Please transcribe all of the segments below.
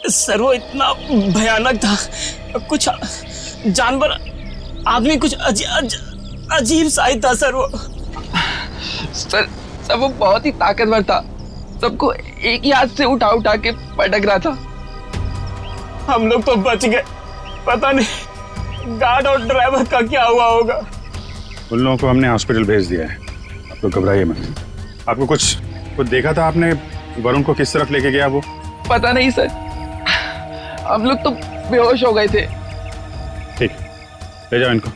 Sir वो इतना भयानक था, कुछ जानवर आदमी कुछ अजीब सा ही था सर वो। सर वो बहुत ही ताकतवर था, सबको एक ही हाथ से उठा उठा के पटक रहा था। हम लोग तो बच गए, पता नहीं गार्ड और ड्राइवर का क्या हुआ होगा। उन लोगों को हमने हॉस्पिटल भेज दिया है, आप लोग घबराइए मत। आपको कुछ देखा था आपने? वरुण को किस तरफ लेके गया वो? पता नहीं सर, हम लोग तो बेहोश हो गए थे। ठीक, ले जाओ इनको।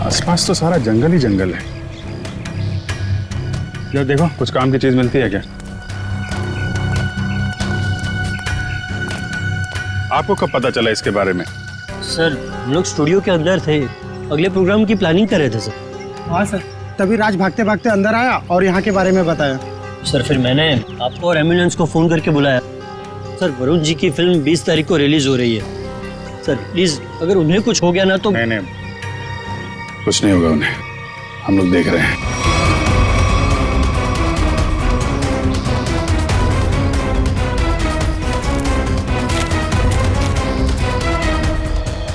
आसपास तो सारा जंगल ही जंगल है। यार देखो, कुछ काम की चीज मिलती है क्या? आपको कब पता चला इसके बारे में? सर हम लोग स्टूडियो के अंदर थे, अगले प्रोग्राम की प्लानिंग कर रहे थे सर। हाँ सर, तभी राज भागते भागते अंदर आया और यहाँ के बारे में बताया। सर फिर मैंने आपको और एम्बुलेंस को फोन करके बुलाया। सर वरुण जी की फिल्म 20 तारीख को रिलीज हो रही है। सर प्लीज अगर उन्हें कुछ हो गया ना तो। नहीं, कुछ नहीं होगा उन्हें, हम लोग देख रहे हैं।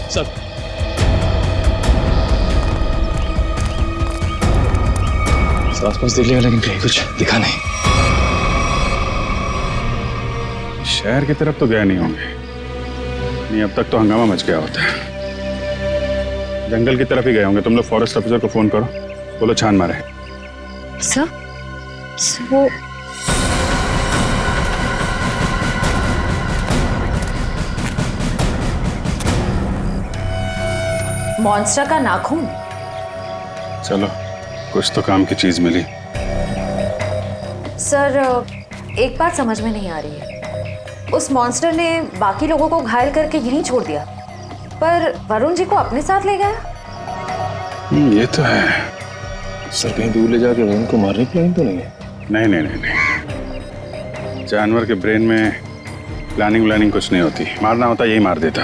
सर आसपास देख लिया लेकिन कहीं कुछ दिखा नहीं। शहर की तरफ तो गए नहीं होंगे, नहीं अब तक तो हंगामा मच गया होता है। जंगल की तरफ ही गए होंगे। तुम लोग फॉरेस्ट ऑफिसर को फोन करो, बोलो छान मारे। सर वो मॉन्स्टर का नाखून। चलो, कुछ तो काम की चीज मिली। सर एक बात समझ में नहीं आ रही है, उस मॉन्स्टर ने बाकी लोगों को घायल करके यहीं छोड़ दिया, पर वरुण जी को अपने साथ ले गया। ये तो है। सर कहीं दूर ले जाके वरुण को मारने की प्लानिंग तो नहीं है? नहीं, जानवर के ब्रेन में प्लानिंग कुछ नहीं होती। मारना होता यही मार देता,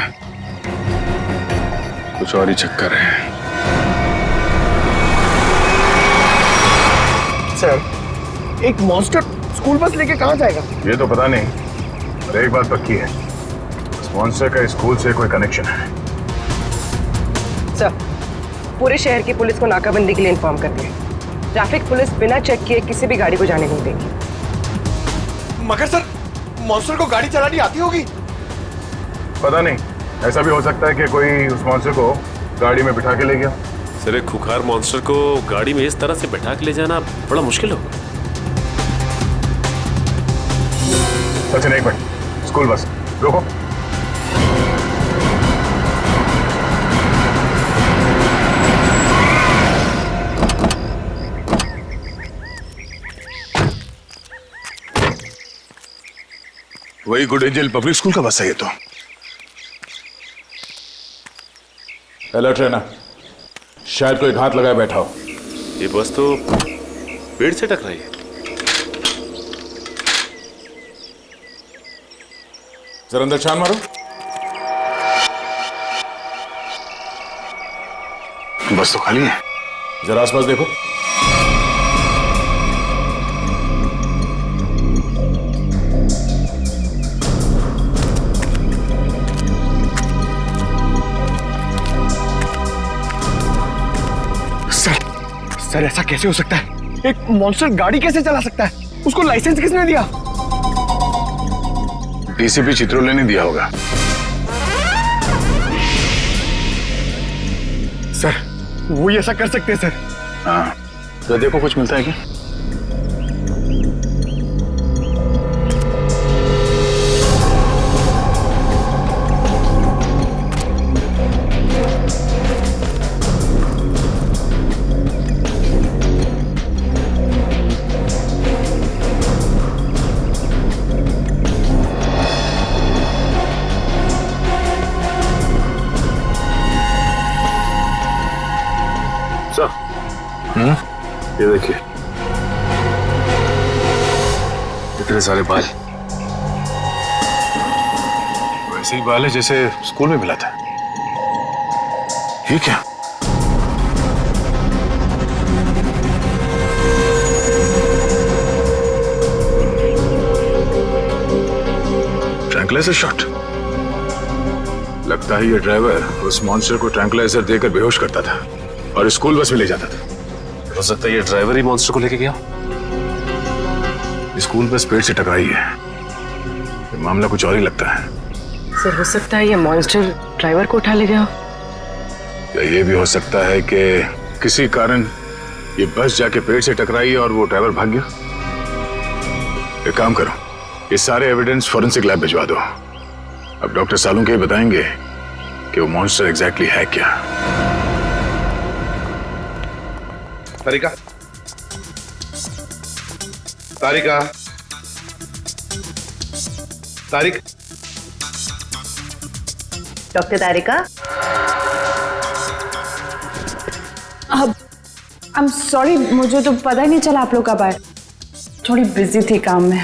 कुछ और ही चक्कर है। सर एक मॉन्स्टर स्कूल बस लेके कहाँ जाएगा? ये तो पता नहीं, पर एक बात पक्की है, इस मॉन्स्टर का स्कूल से कोई कनेक्शन है। सर पूरे शहर की पुलिस को नाकाबंदी के लिए इन्फॉर्म कर दिया। ट्रैफिक पुलिस बिना चेक किए किसी भी गाड़ी को जाने नहीं देगी। मगर सर मॉन्स्टर को गाड़ी चलानी आती होगी? पता नहीं, ऐसा भी हो सकता है कि कोई उस मॉन्स्टर को गाड़ी में बिठा के ले गया। सर एक खुखार मॉन्स्टर को गाड़ी में इस तरह से बैठा के ले जाना बड़ा मुश्किल होगा। सचिन एक मिनट, स्कूल बस रुको। वही गुड एंजल पब्लिक स्कूल का बस है ये तो। हेलो ट्रेनर, शायद कोई घात लगाए बैठा हो। ये बस तो पेड़ से टकराई है। जरा अंदर छान मारो। बस तो खाली है। जरा आसपास देखो। सर ऐसा कैसे हो सकता है? एक मॉन्स्टर गाड़ी कैसे चला सकता है? उसको लाइसेंस किसने दिया? डीसीपी चित्रोले ने दिया होगा। सर वो ऐसा कर सकते हैं सर? हाँ, तो देखो कुछ मिलता है क्या? ये देखिए, इतने सारे बाल, वैसे ही बाल है जैसे स्कूल में मिला था। ये क्या? Tranquilliser shot. लगता है ये ड्राइवर उस मॉन्स्टर को ट्रैंकुलाइजर देकर बेहोश करता था और स्कूल बस में ले जाता था। हो सकता है ये ड्राइवर ही मॉन्स्टर को लेके गया। स्कूल बस पेड़ से टकराई है। ये मामला कुछ और ही लगता है। सर हो सकता है ये मॉन्स्टर ड्राइवर को उठा ले गया। या ये भी हो सकता है कि किसी कारण ये बस जाके पेड़ से टकराई और वो ड्राइवर भाग गया। एक काम करो, ये सारे एविडेंस फॉरेंसिक लैब भिजवा दो। अब डॉक्टर सालुंके ही बताएंगे कि वो मॉन्स्टर एग्जैक्टली है क्या। तारिका, तारिका, तारिक, डॉक्टर तारिका। अब आई एम सॉरी, मुझे तो पता ही नहीं चला आप लोग कब आए। थोड़ी बिजी थी काम में।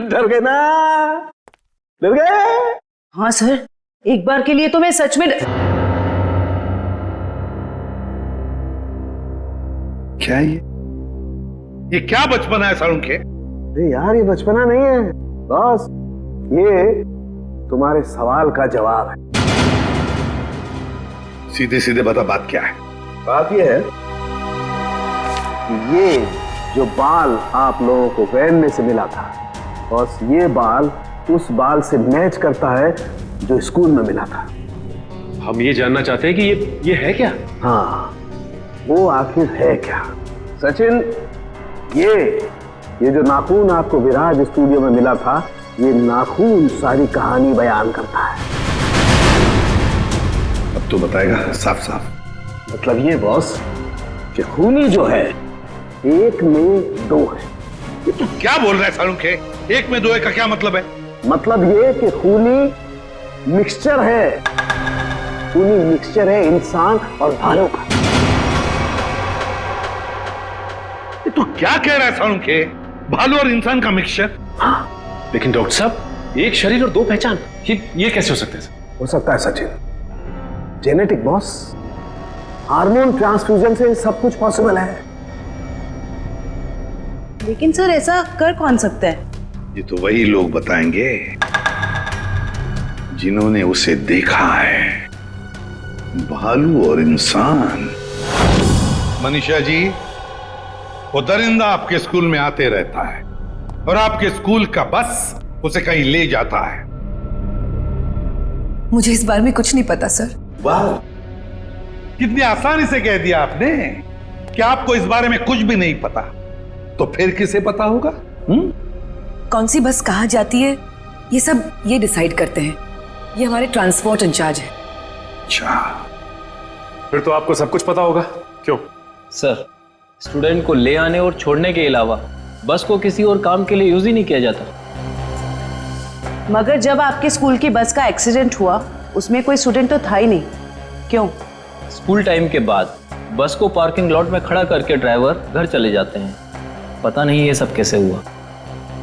डर गए ना? डर गए? हाँ सर, एक बार के लिए तो मैं सच में क्या ये क्या बचपना है सालुंके? अरे यार, ये बचपना नहीं है बॉस, ये तुम्हारे सवाल का जवाब है। सीधे सीधे बता, बात क्या है? बात ये है कि ये जो बाल आप लोगों को वैन में से मिला था, बॉस, ये बाल उस बाल से मैच करता है जो स्कूल में मिला था। हम ये जानना चाहते हैं कि ये है क्या? हाँ, वो आखिर है क्या? सचिन, ये जो नाखून आपको विराज स्टूडियो में मिला था, ये नाखून सारी कहानी बयान करता है। अब तो बताएगा साफ साफ। मतलब ये बॉस कि खूनी जो है एक में दो है। ये तू क्या बोल रहा है सालुंके? एक में दो है का क्या मतलब है? मतलब ये कि खूनी मिक्सचर है। खूनी मिक्सचर है इंसान और भालू का। ये तू क्या कह रहा है सालुंके? भालू और इंसान का मिक्सचर? हाँ। लेकिन डॉक्टर साहब, एक शरीर और दो पहचान, ये कैसे हो सकता है? हो सकता है Sachin, genetic boss. Hormone transfusion से सब कुछ पॉसिबल है। लेकिन सर, ऐसा कर कौन सकता है? ये तो वही लोग बताएंगे जिन्होंने उसे देखा है। भालू और इंसान। मनीषा जी, वो दरिंदा आपके स्कूल में आते रहता है और आपके स्कूल का बस उसे कहीं ले जाता है। मुझे इस बारे में कुछ नहीं पता सर। वाह, कितनी आसानी से कह दिया आपने कि आपको इस बारे में कुछ भी नहीं पता। तो फिर किसे पता होगा? कौन सी बस कहाँ जाती है, ये सब ये डिसाइड करते हैं। ये हमारे ट्रांसपोर्ट इंचार्ज है। अच्छा, फिर तो आपको सब कुछ पता होगा। क्यों? सर, स्टूडेंट को ले आने और छोड़ने के अलावा बस को किसी और काम के लिए यूज ही नहीं किया जाता। मगर जब आपके स्कूल की बस का एक्सीडेंट हुआ, उसमें कोई स्टूडेंट तो था ही नहीं। क्यों? स्कूल टाइम के बाद बस को पार्किंग लॉट में खड़ा करके ड्राइवर घर चले जाते हैं। पता नहीं ये सब कैसे हुआ।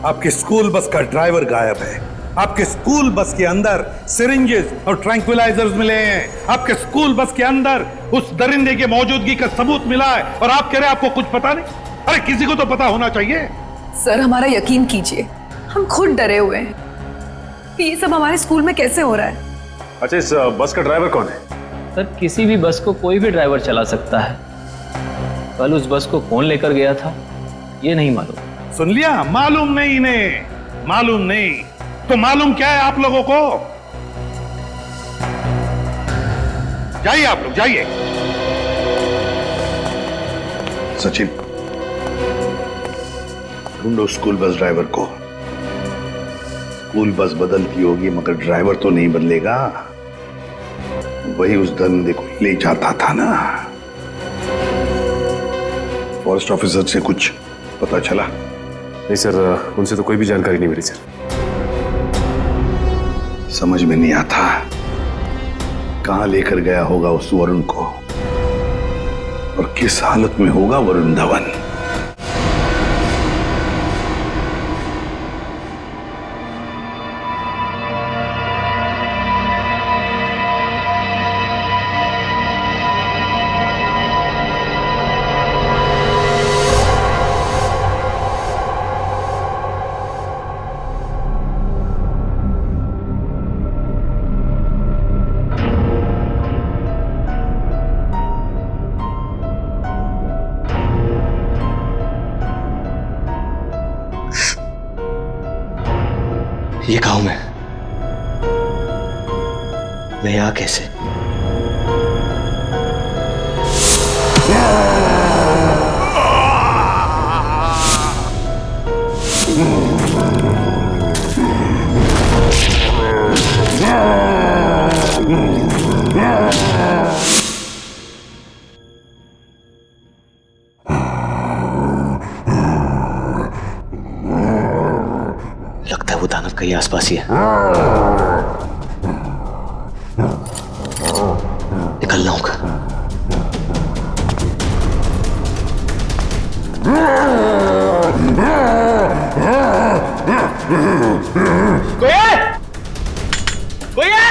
आपके स्कूल बस का ड्राइवर गायब है। आपके स्कूल बस के अंदर सिरिंजेस और ट्रैंक्विलाइजर्स मिले हैं। आपके स्कूल बस के अंदर उस दरिंदे की मौजूदगी का सबूत मिला है और आप कह रहे हैं आपको कुछ पता नहीं? अरे किसी को तो पता होना चाहिए। सर, हमारा यकीन कीजिए, हम खुद डरे हुए हैं कि ये सब हमारे स्कूल में कैसे हो रहा है। अच्छा, इस बस का ड्राइवर कौन है? सर, किसी भी बस को कोई भी ड्राइवर चला सकता है। कल उस बस को कौन लेकर गया था ये नहीं मालूम। सुन लिया? मालूम नहीं इन्हें, मालूम नहीं। तो मालूम क्या है आप लोगों को? जाइए आप लोग, जाइए। सचिन, ढूंढो स्कूल बस ड्राइवर को। स्कूल बस बदलती होगी मगर ड्राइवर तो नहीं बदलेगा। वही उस दरिंदे को ले जाता था ना। फॉरेस्ट ऑफिसर से कुछ पता चला? नहीं सर, उनसे तो कोई भी जानकारी नहीं मिली सर। समझ में नहीं आता कहां लेकर गया होगा उस वरुण को और किस हालत में होगा वरुण धवन। ये कहा मैं यहाँ कैसे? लगता है वो दानव कहीं आसपास ही है। निकलना होगा। कोई है? कोई है? कोई है?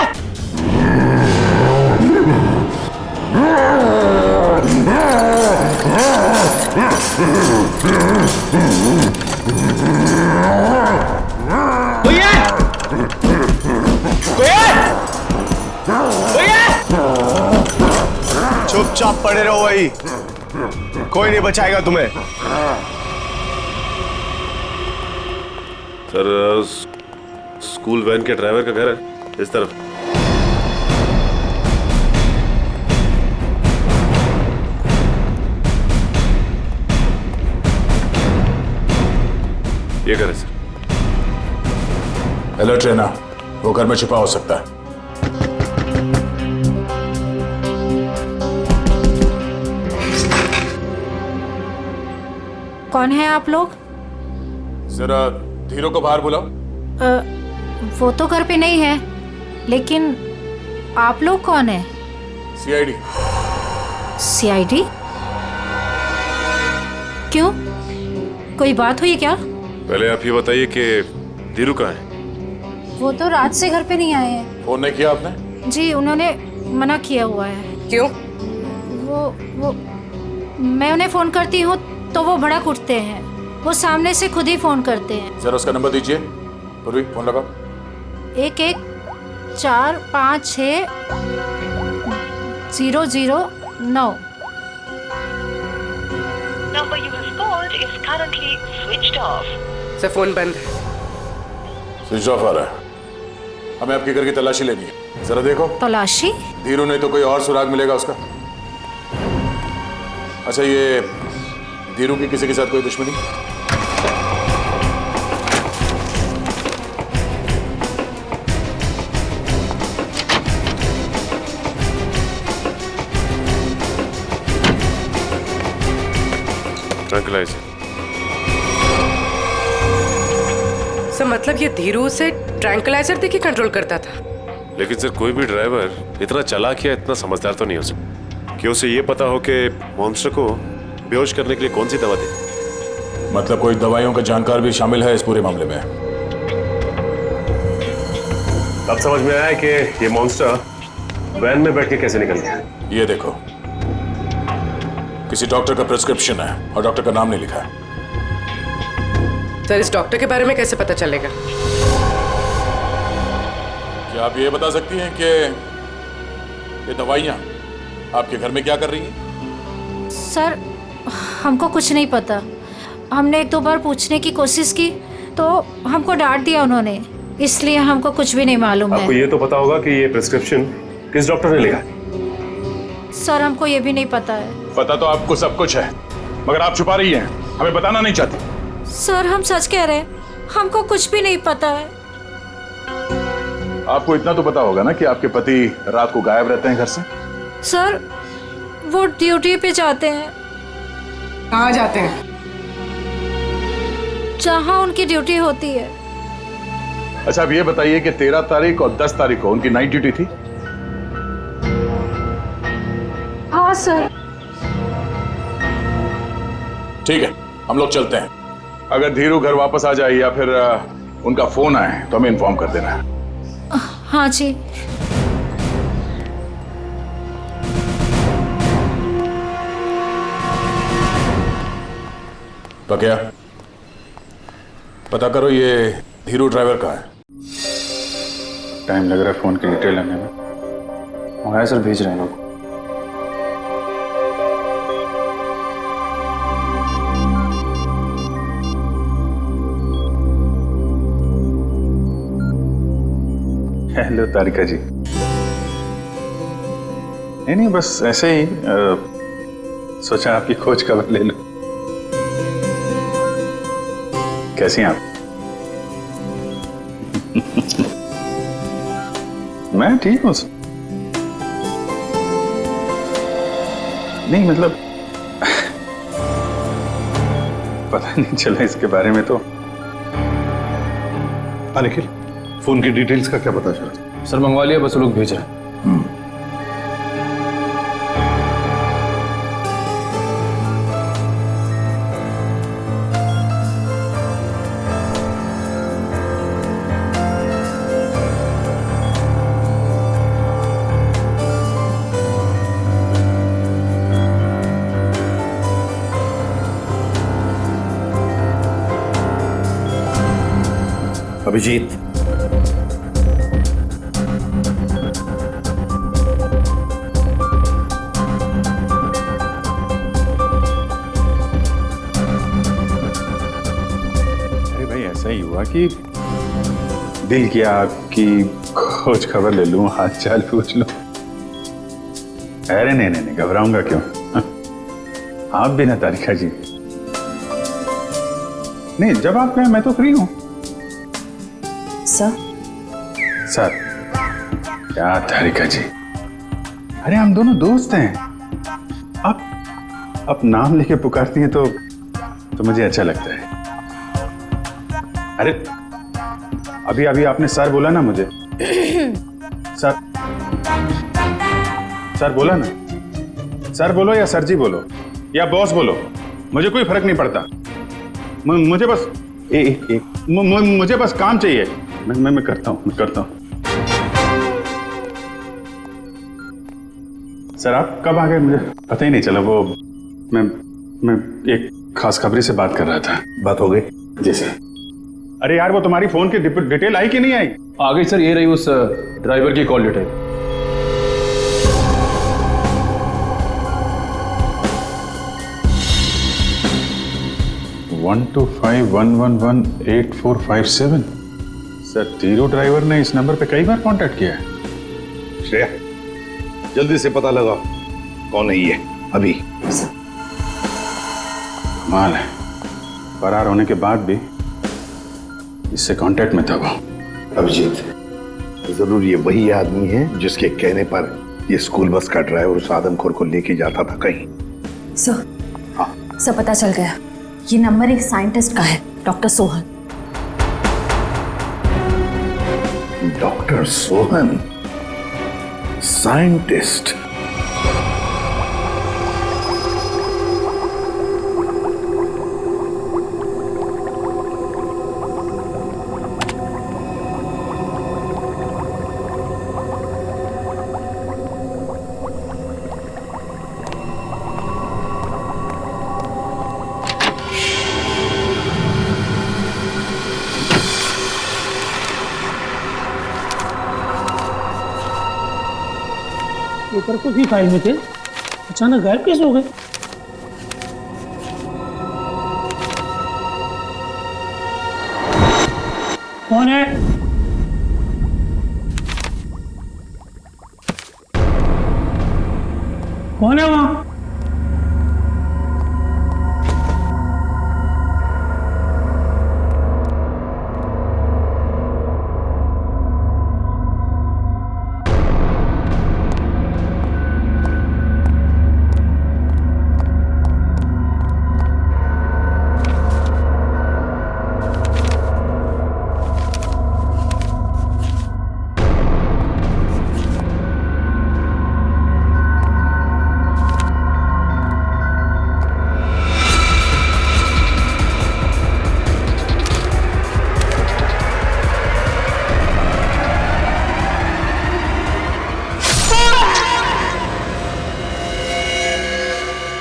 कोई है? कोई है? चुपचाप पड़े रहो वही, कोई नहीं बचाएगा तुम्हें। सर स्कूल वैन के ड्राइवर का घर है इस तरफ। ये घर है सर। अलर्ट रहना, वो घर में छुपा हो सकता है। कौन है आप लोग? जरा धीरू को बाहर बुलाओ। वो तो घर पे नहीं है, लेकिन आप लोग कौन है? सीआईडी। सीआईडी? क्यों, कोई बात हुई क्या? पहले आप ये बताइए कि धीरू कहाँ है? वो तो रात से घर पे नहीं आए हैं। फोन नहीं किया आपने? जी उन्होंने मना किया हुआ है। क्यों? वो मैं उन्हें फोन करती हूँ तो वो भड़क उठते हैं। वो सामने से खुद ही फोन करते हैं। जरा उसका नंबर दीजिए। पूर्वी फोन लगाओ। 11456009। Number you have called is currently switched off. Sir phone बंद है। स्विच ऑफ आ रहा है। हमें आपके घर की तलाशी लेनी है, जरा देखो। तलाशी? धीरू नहीं तो कोई और सुराग मिलेगा उसका। अच्छा ये धीरू की किसी के साथ कोई दुश्मनी? ट्रैंक्विलाइजर। सर मतलब ये धीरू से ट्रैंक्विलाइजर देके कंट्रोल करता था। लेकिन सर कोई भी ड्राइवर इतना चालाक या इतना समझदार तो नहीं हो सकता कि उसे ये पता हो कि मॉन्स्टर को बेहोश करने के लिए कौन सी दवा दे। मतलब कोई दवाइयों का जानकार भी शामिल है इस पूरे मामले में। अब समझ में आया कि ये मॉन्स्टर वैन में बैठ के कैसे निकल गया। ये देखो, किसी डॉक्टर का प्रिस्क्रिप्शन है और डॉक्टर का नाम नहीं लिखा है। सर इस डॉक्टर के बारे में कैसे पता चलेगा? क्या आप ये बता सकती हैं कि ये दवाइयाँ आपके घर में क्या कर रही हैं? सर हमको कुछ नहीं पता। हमने 1-2 बार पूछने की कोशिश की तो हमको डांट दिया उन्होंने, इसलिए हमको कुछ भी नहीं मालूम है। आपको ये तो पता होगा कि ये प्रिस्क्रिप्शन किस डॉक्टर ने लिखा? सर हमको ये भी नहीं पता है। पता तो आपको सब कुछ है, मगर आप छुपा रही हैं, हमें बताना नहीं चाहती। सर हम सच कह रहे हैं, हमको कुछ भी नहीं पता है। आपको इतना तो पता होगा ना कि आपके पति रात को गायब रहते हैं घर से? सर वो ड्यूटी पे जाते हैं। कहाँ जाते हैं? जहाँ उनकी ड्यूटी होती है। अच्छा अब ये बताइए कि 13 तारीख और 10 तारीख को उनकी नाइट ड्यूटी थी? हाँ सर। ठीक है, हम लोग चलते हैं। अगर धीरू घर वापस आ जाए या फिर उनका फोन आए तो हमें इन्फॉर्म कर देना है। हाँ जी। तो क्या पता करो ये धीरू ड्राइवर कहाँ है। टाइम लग रहा है फोन की डिटेल लेने में। मंगाया सर, भेज रहे हैं लोग। हेलो तारिका जी। नहीं बस ऐसे ही सोचा आपकी खोज खबर ले लूं। कैसी हैं आप? मैं ठीक हूं। नहीं मतलब पता नहीं चला इसके बारे में तो। निखिल, फोन की डिटेल्स का क्या पता चला? सर मंगवा लिया, बस लोग भेजा है। अभिजीत, अरे भाई ऐसा ही हुआ कि दिल किया आपकी खोज खबर ले लूं, हाल चाल पूछ लूं। अरे नहीं घबराऊंगा क्यों? आप भी ना तारिका जी। नहीं जब आप कहें मैं तो फ्री हूं। सर क्या तारिका जी, अरे हम दोनों दोस्त हैं। आप नाम लेके पुकारती हैं तो मुझे अच्छा लगता है। अरे अभी आपने सर बोला ना मुझे। सर बोला ना। सर बोलो या सर जी बोलो या बॉस बोलो, मुझे कोई फर्क नहीं पड़ता। मुझे बस मुझे बस काम चाहिए। मैं करता हूँ। सर आप कब आ गए मुझे पता ही नहीं चला। वो मैं एक खास खबरी से बात कर रहा था। बात हो गई? जी सर। अरे यार वो तुम्हारी फोन की डिटेल आई कि नहीं आई? आ गई सर, ये रही उस ड्राइवर की कॉल डिटेल। वन 125111845 सर तीरू ड्राइवर ने इस नंबर पे कई बार कांटेक्ट किया है। श्रेया जल्दी से पता लगाओ कौन है ये। अभी कमाल है, फरार होने के बाद भी इससे कांटेक्ट में था वो। अभिजीत, जरूर ये वही आदमी है जिसके कहने पर ये स्कूल बस का ड्राइवर उस आदमखोर को लेके जाता था कहीं। सर पता चल गया, ये नंबर एक साइंटिस्ट का है, doctor Sohan. Doctor Sohan scientist? Paper तो भी फाइल में थे, अचानक गायब कैसे हो गए? कौन है? कौन है वहां?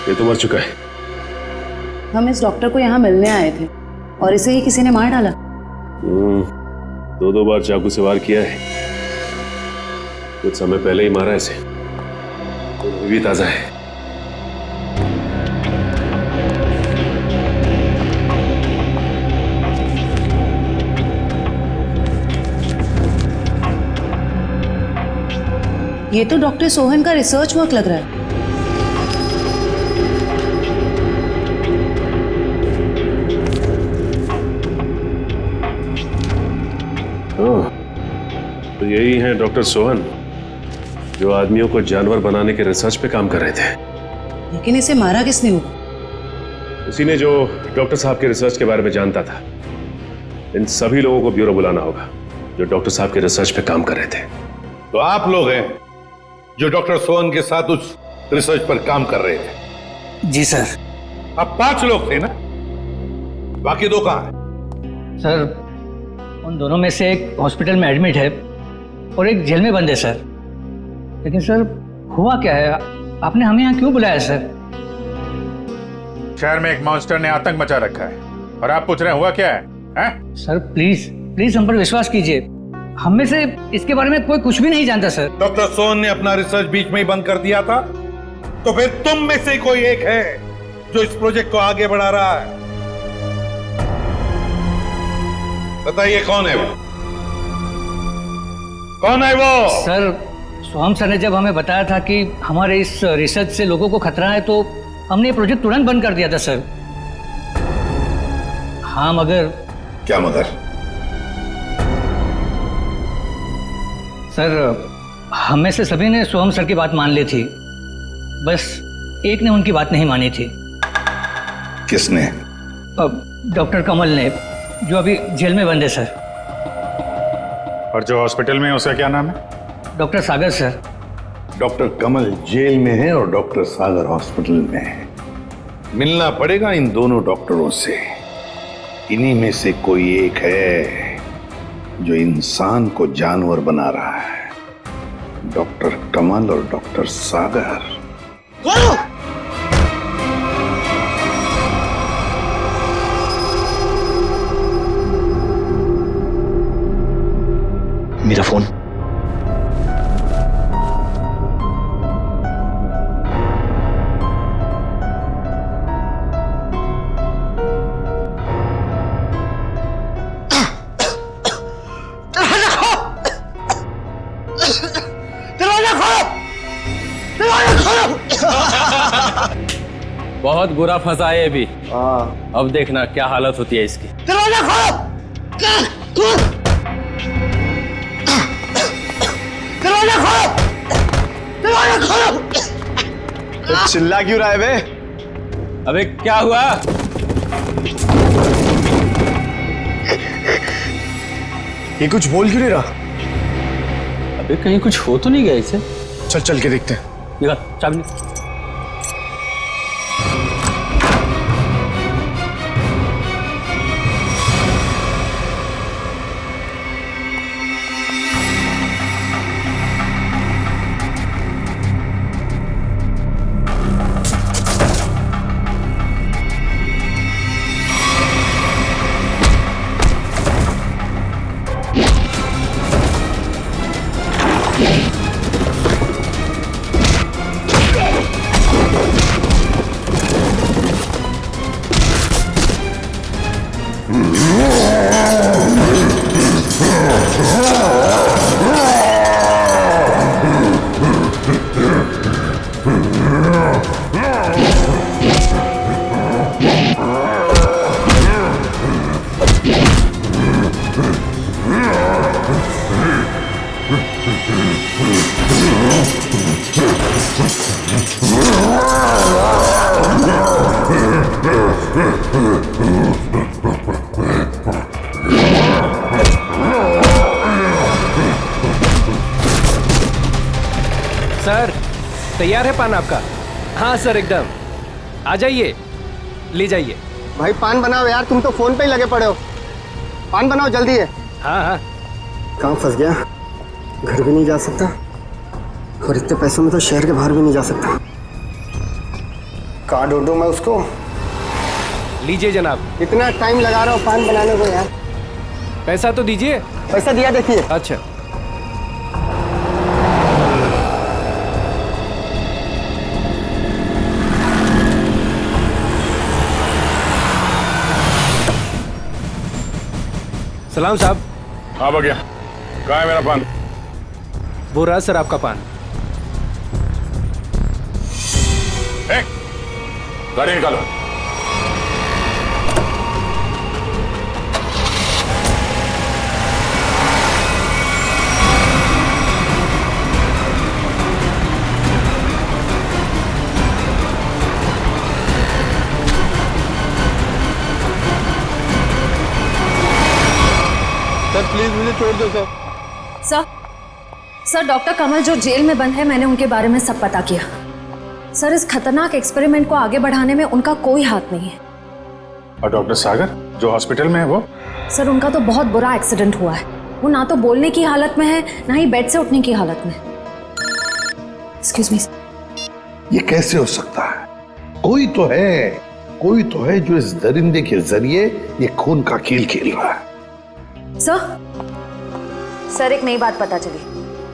ये तो मर चुका है। हम इस डॉक्टर को यहाँ मिलने आए थे और इसे ही किसी ने मार डाला। 2 बार चाकू से वार किया है, कुछ समय पहले ही मारा इसे, तो अभी भी ताजा है। ये तो डॉक्टर सोहन का रिसर्च वर्क लग रहा है। तो यही है डॉक्टर सोहन जो आदमियों को जानवर बनाने के रिसर्च पे काम कर रहे थे। लेकिन इसे मारा किसने होगा? उसी ने जो डॉक्टर साहब के रिसर्च के बारे में जानता था। इन सभी लोगों को ब्यूरो बुलाना होगा जो डॉक्टर साहब के रिसर्च पे काम कर रहे थे। तो आप लोग हैं जो डॉक्टर सोहन के साथ उस रिसर्च पर काम कर रहे थे? जी सर। अब 5 लोग थे ना, बाकी 2 कहां हैं? सर उन दोनों में से एक हॉस्पिटल में एडमिट है और एक जेल में बंद है सर। लेकिन सर हुआ क्या है, आपने हमें यहाँ क्यों बुलाया सर? शहर में एक मॉन्स्टर ने आतंक मचा रखा है और आप पूछ रहे हैं हुआ क्या है, हैं? सर प्लीज हम पर विश्वास कीजिए, हम में से इसके बारे में कोई कुछ भी नहीं जानता सर। डॉक्टर सोहन ने अपना रिसर्च बीच में ही बंद कर दिया था, तो फिर तुम में से कोई एक है जो इस प्रोजेक्ट को आगे बढ़ा रहा है। बताइए कौन है वो? कौन है वो? सर सोहम सर ने जब हमें बताया था कि हमारे इस रिसर्च से लोगों को खतरा है तो हमने ये प्रोजेक्ट तुरंत बंद कर दिया था सर। हाँ मगर। क्या मगर? सर हम में से सभी ने सोहम सर की बात मान ली थी, बस एक ने उनकी बात नहीं मानी थी। किसने? डॉक्टर कमल ने, जो अभी जेल में बंद है सर। और जो हॉस्पिटल में है उसका क्या नाम है? डॉक्टर सागर सर। डॉक्टर कमल जेल में है और डॉक्टर सागर हॉस्पिटल में है। मिलना पड़ेगा इन दोनों डॉक्टरों से। इन्हीं में से कोई एक है जो इंसान को जानवर बना रहा है। डॉक्टर कमल और डॉक्टर सागर। मेरा फोन। बहुत बुरा फंसा है अभी। अब देखना क्या हालत होती है इसकी। दरवाजा खोलो! दरवाजा खोलो! दरवाजा खोलो! चिल्ला क्यों रहा है बे? अबे क्या हुआ? ये कुछ बोल क्यों नहीं रहा? अबे कहीं कुछ हो तो नहीं गया इसे? चल के देखते हैं। निकाल चाबी। सर तैयार है पान आपका? हाँ सर एकदम। आ जाइए, ले जाइए। भाई पान बनाओ यार, तुम तो फोन पे ही लगे पड़े हो। पान बनाओ जल्दी है। हाँ हाँ। कहाँ फंस गया? घर भी नहीं जा सकता और इतने पैसों में तो शहर के बाहर भी नहीं जा सकता। कहाँ ढूंढूं मैं उसको? लीजिए जनाब। इतना टाइम लगा रहा हूँ पान बनाने को यार। पैसा तो दीजिए। पैसा दिया देखिए। अच्छा सलाम साहब। हाँ बगिया, कहाँ है मेरा पान? वो रहा सर आपका पान। गाड़ी निकालो। सर प्लीज मुझे छोड़ दो सर। सर डॉक्टर कमल जो जेल में बंद है, मैंने उनके बारे में सब पता किया। सर इस खतरनाक एक्सपेरिमेंट को आगे बढ़ाने में उनका कोई हाथ नहीं है। और डॉक्टर सागर जो हॉस्पिटल में है वो? सर उनका तो बहुत बुरा एक्सीडेंट हुआ है। वो ना तो बोलने की हालत में है, ना ही बेड से उठने की हालत में। Excuse me. ये कैसे हो सकता है? कोई तो है जो इस दरिंदे के जरिए ये खून का खेल खेल रहा है। सर एक नई बात पता चली।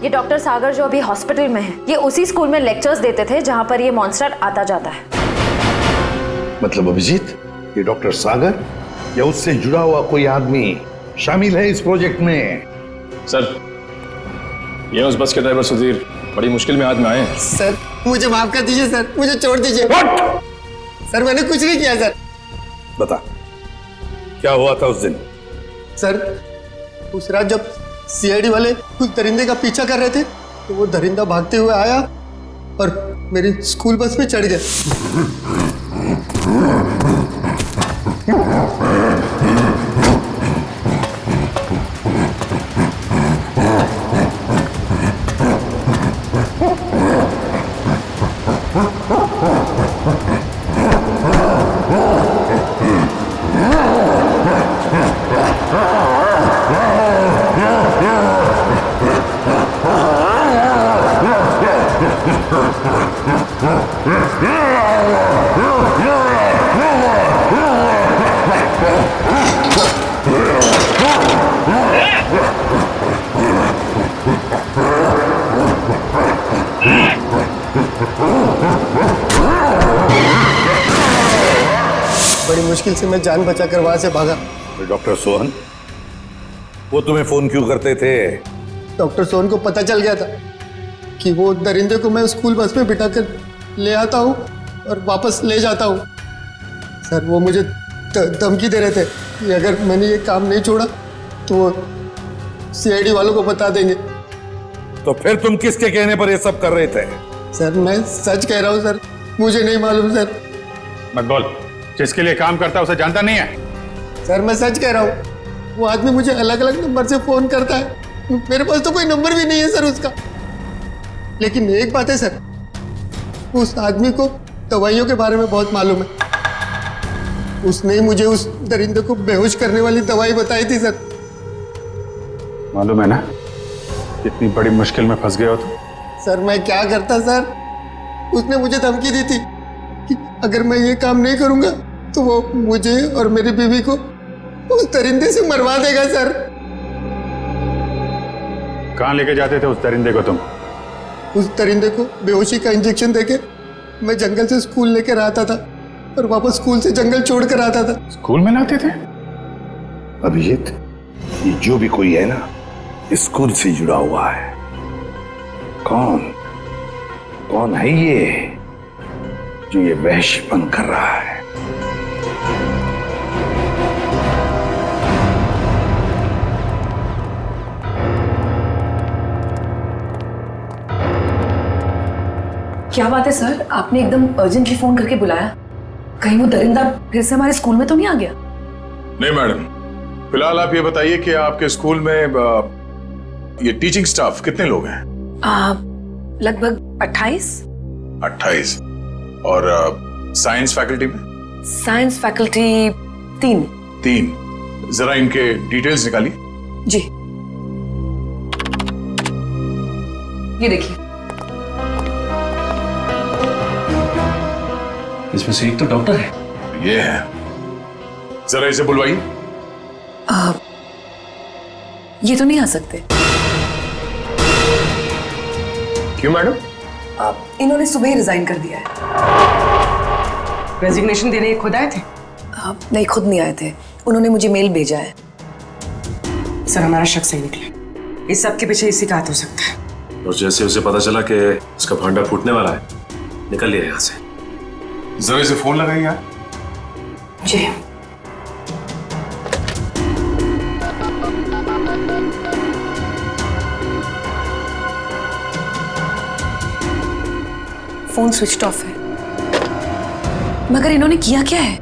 ये डॉक्टर सागर जो अभी हॉस्पिटल में है, ये उसी स्कूल में लेक्चर्स देते थे जहां पर ये मॉन्स्टर आता जाता है। मतलब अभिजीत, ये डॉक्टर सागर या उससे जुड़ा हुआ कोई आदमी शामिल है इस प्रोजेक्ट में? सर ये उस बस के ड्राइवर सुधीर बड़ी मुश्किल में हाथ में आए हैं। सर मुझे माफ कर दीजिए सर, मुझे छोड़ दीजिए। सर मैंने कुछ नहीं किया सर। बता क्या हुआ था उस दिन? सर उस रात जब सीआईडी वाले कुछ दरिंदे का पीछा कर रहे थे तो वो दरिंदा भागते हुए आया और मेरी स्कूल बस में चढ़ गया। बड़ी मुश्किल से मैं जान बचाकर वहां से भागा। डॉक्टर सोहन वो तुम्हें फोन क्यों करते थे? डॉक्टर सोहन को पता चल गया था कि वो दरिंदे को मैं स्कूल बस में बिठाकर ले आता हूँ और वापस ले जाता हूँ। सर वो मुझे धमकी दे रहे थे कि अगर मैंने ये काम नहीं छोड़ा तो वो सीआईडी वालों को बता देंगे। तो फिर तुम किसके कहने पर ये सब कर रहे थे? सर मैं सच कह रहा हूँ सर, मुझे नहीं मालूम सर। मत बोल, जिसके लिए काम करता है उसे जानता नहीं है? सर मैं सच कह रहा हूँ, वो आदमी मुझे अलग अलग नंबर से फोन करता है। मेरे पास तो कोई नंबर भी नहीं है सर उसका। लेकिन एक बात है सर, उस आदमी को दवाइयों के बारे में बहुत मालूम है। उसने मुझे उस दरिंदे को बेहोश करने वाली दवाई बताई थी सर। मालूम है ना कितनी बड़ी मुश्किल में फंस गए हो तुम। सर मैं क्या करता सर, उसने मुझे धमकी दी थी कि अगर मैं ये काम नहीं करूंगा तो वो मुझे और मेरी बीवी को उस दरिंदे से मरवा देगा सर। कहाँ लेके जाते थे उस दरिंदे को तुम? उस दरिंदे को बेहोशी का इंजेक्शन देके मैं जंगल से स्कूल लेकर आता था और वापस स्कूल से जंगल छोड़ कर आता था। स्कूल में लाते थे? अभिजीत ये जो भी कोई है ना स्कूल से जुड़ा हुआ है। कौन है ये जो ये वहशीपन कर रहा है? क्या बात है सर, आपने एकदम अर्जेंटली फोन करके बुलाया? कहीं वो दरिंदा फिर से हमारे स्कूल में तो नहीं आ गया? नहीं मैडम, फिलहाल आप ये बताइए कि आपके स्कूल में ये टीचिंग स्टाफ कितने लोग हैं? लगभग 28। 28। और साइंस फैकल्टी में? Science faculty 3। 3। जरा इनके डिटेल्स निकालिए। जी ये देखिए, इसमें से एक तो डॉक्टर है। ये है, जरा इसे बुलवाइए। ये तो नहीं आ सकते। क्यों मैडम? इन्होंने सुबह ही रिजाइन कर दिया है। रेजिग्नेशन देने खुद आए थे? नहीं, खुद नहीं आए थे, उन्होंने मुझे मेल भेजा है। सर हमारा शक सही निकला, इस सब के पीछे इसी का हाथ हो सकता है। और जैसे उसे पता चला कि उसका भांडा फूटने वाला है, निकल लिया यहाँ से। जरा इसे फोन लगाइए यार। जी। फोन स्विच ऑफ है, मगर इन्होंने किया क्या है?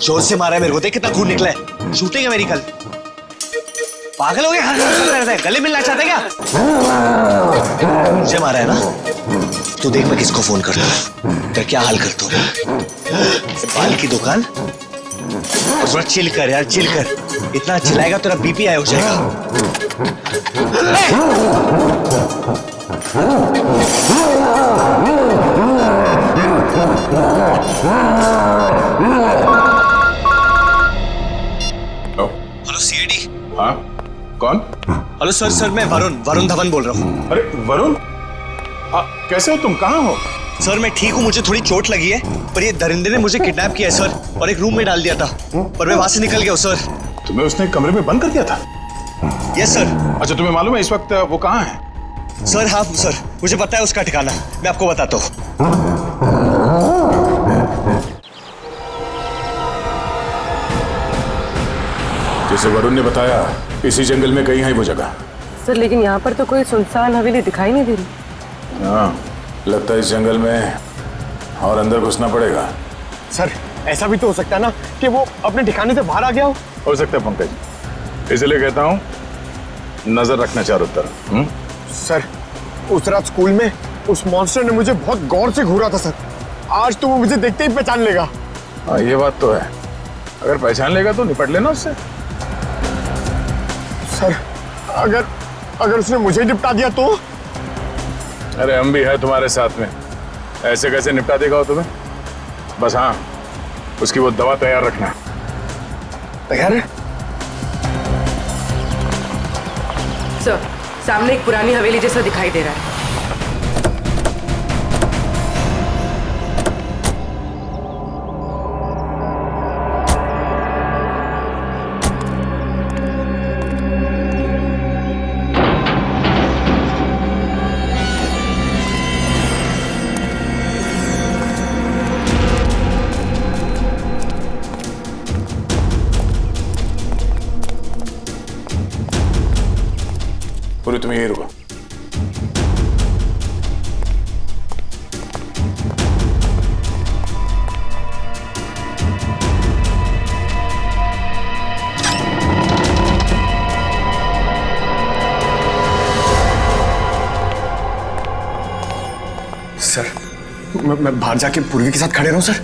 जोर से मारा है मेरे को, देख कितना खून निकला है। शूटिंग है मेरी कल। पागल हो गए? गले मिलना चाहते क्या? मुझे मारा है ना? तू देख मैं किसको फोन करता हूँ, तेरा क्या हाल करता हूँ। बाल की दुकान, और थोड़ा चिल कर यार, चिल कर। इतना चिल्लाएगा तेरा बीपी हाई हो जाएगा। Hello CID. हाँ कौन? हेलो सर, मैं वरुण धवन बोल रहा हूँ। अरे वरुण, कैसे हो तुम? कहाँ हो? सर मैं ठीक हूँ, मुझे थोड़ी चोट लगी है, पर ये दरिंदे ने मुझे किडनैप किया है सर, और एक रूम में डाल दिया था, पर मैं वहां से निकल गया हूँ सर। तुम्हें उसने कमरे में बंद कर दिया था? Yes sir. अच्छा तुम्हें मालूम है इस वक्त वो कहाँ है? सर हाँ सर, मुझे पता है उसका ठिकाना, मैं आपको बताता हूँ। जैसे वरुण ने बताया इसी जंगल में कहीं है वो जगह। सर लेकिन यहाँ पर तो कोई सुनसान हवेली दिखाई नहीं दे रही। हाँ, लगता है इस जंगल में और अंदर घुसना पड़ेगा। सर ऐसा भी तो हो सकता है ना कि वो अपने ठिकाने से बाहर आ गया हो सकता है पंकज, इसलिए कहता हूँ नजर रखना चारों तरफ। सर उस रात स्कूल में उस मॉन्स्टर ने मुझे बहुत गौर से घूरा था सर, आज तो वो मुझे देखते ही पहचान लेगा। हाँ ये बात तो है, अगर पहचान लेगा तो निपट लेना उससे। सर अगर उसने मुझे निपटा दिया तो? अरे हम भी है तुम्हारे साथ में, ऐसे कैसे निपटा देगा वो तुम्हें? बस हाँ, उसकी वो दवा तैयार रखना। तैयार है सर, सामने एक पुरानी हवेली जैसा दिखाई दे रहा है। पूरी तुम यही रुको। सर मैं बाहर जाके पूर्वी के साथ खड़े रहूं सर?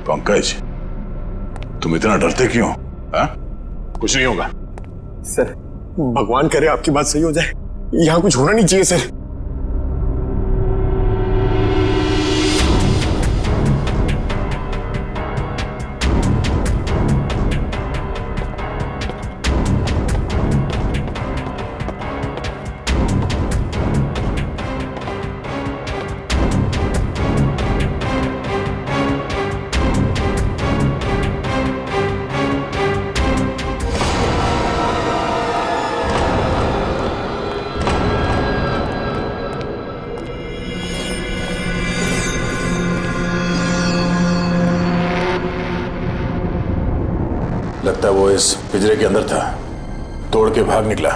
पंकज तुम इतना डरते क्यों? हाँ? कुछ नहीं होगा। सर भगवान करे आपकी बात सही हो जाए, यहाँ कुछ होना नहीं चाहिए सर। लगता है वो इस पिंजरे के अंदर था, तोड़ के भाग निकला।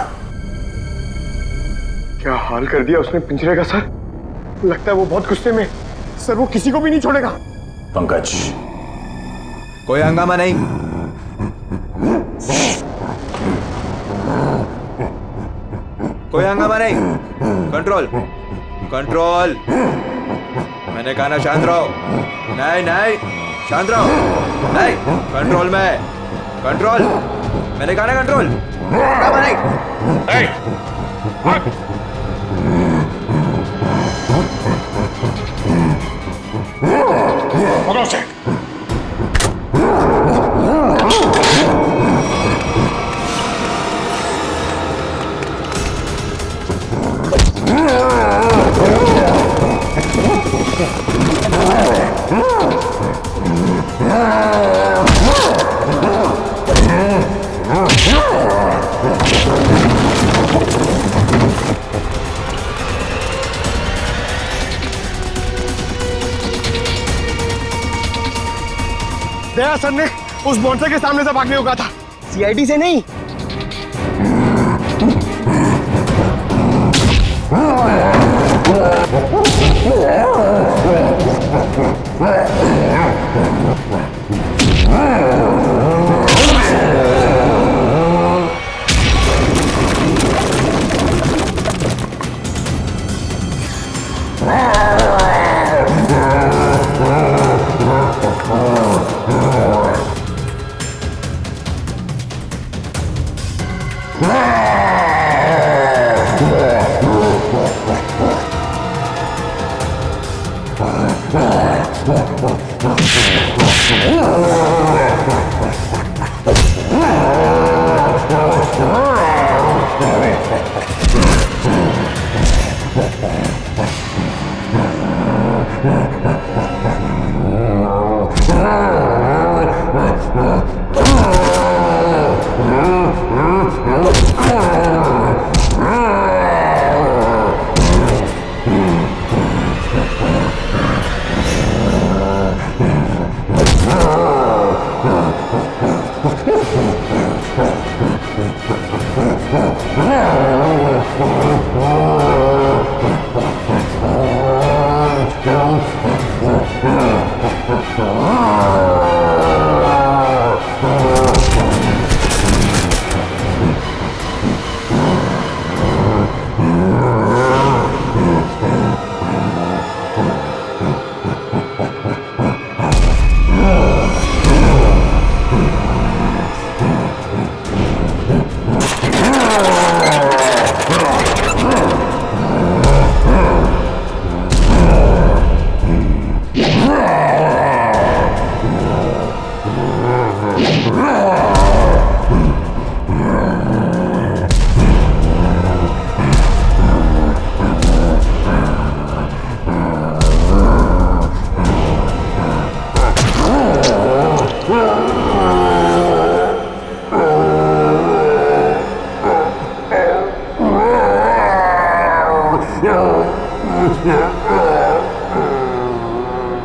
क्या हाल कर दिया उसने पिंजरे का सर, लगता है वो बहुत गुस्से में। सर वो किसी को भी नहीं छोड़ेगा। पंकज कोई हंगामा नहीं। कोई हंगामा नहीं। Control control. मैंने कहा ना शांत रहो। नहीं नहीं, शांत रहो। नहीं, कंट्रोल में, कंट्रोल। मैंने कहा ना कंट्रोल। पकड़ो उसे। दया सर ने उस मॉन्स्टर के सामने से भागने को कहा था, सीआईडी से नहीं।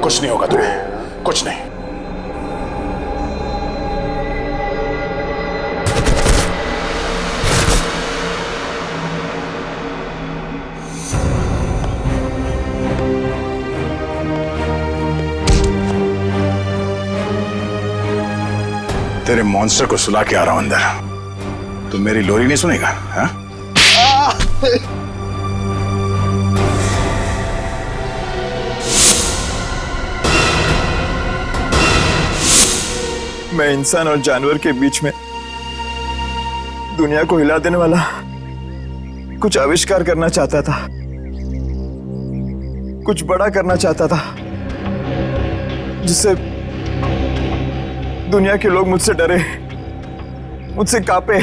कुछ नहीं होगा तुम्हें, कुछ नहीं। तेरे मॉन्स्टर को सुला के आ रहा हूं अंदर। तुम मेरी लोरी नहीं सुनेगा? हाँ? मैं इंसान और जानवर के बीच में दुनिया को हिला देने वाला कुछ आविष्कार करना चाहता था, कुछ बड़ा करना चाहता था, जिससे दुनिया के लोग मुझसे डरे, मुझसे कांपे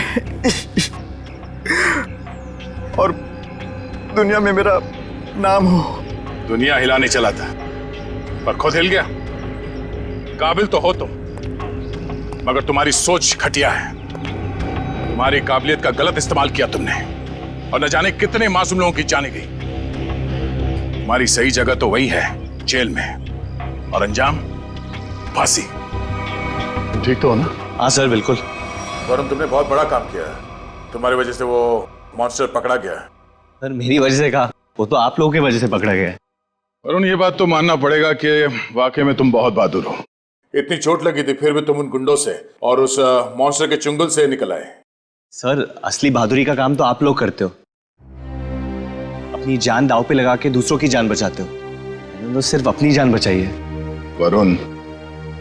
और दुनिया में मेरा नाम हो। दुनिया हिलाने चला था पर खुद हिल गया। काबिल तो हो तुम, मगर तुम्हारी सोच घटिया है। तुम्हारी काबिलियत का गलत इस्तेमाल किया तुमने और न जाने कितने मासूम लोगों की जाने गई। तुम्हारी सही जगह तो वही है, जेल में, और अंजाम फांसी। ठीक तो हो ना? हाँ सर, बिल्कुल। वरुण, तुमने बहुत बड़ा काम किया है। तुम्हारी वजह से वो मॉन्स्टर पकड़ा गया। सर मेरी वजह से कहा, वो तो आप लोगों की वजह से पकड़ा गया है। वरुण, ये बात तो मानना पड़ेगा कि वाकई में तुम बहुत बहादुर हो। इतनी चोट लगी थी फिर भी तुम उन गुंडों से और उस मॉन्स्टर के चुंगल से निकल आए। सर असली बहादुरी का काम तो आप लोग करते हो, अपनी जान दांव पे लगा के दूसरों की जान बचाते हो। मैंने तो सिर्फ अपनी जान बचाई है। वरुण,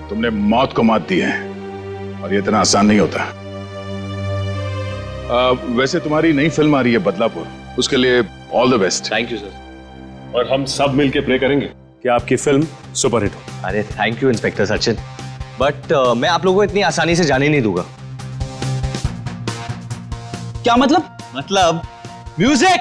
तुमने मौत को मात दी है और ये इतना आसान नहीं होता। वैसे तुम्हारी नई फिल्म आ रही है बदलापुर, उसके लिए all the best. Thank you sir. और हम सब मिलके प्रे करेंगे कि आपकी फिल्म सुपरहिट हो। अरे thank you inspector Sachin, but मैं आप लोगों को इतनी आसानी से जाने नहीं दूंगा। क्या मतलब? मतलब म्यूजिक।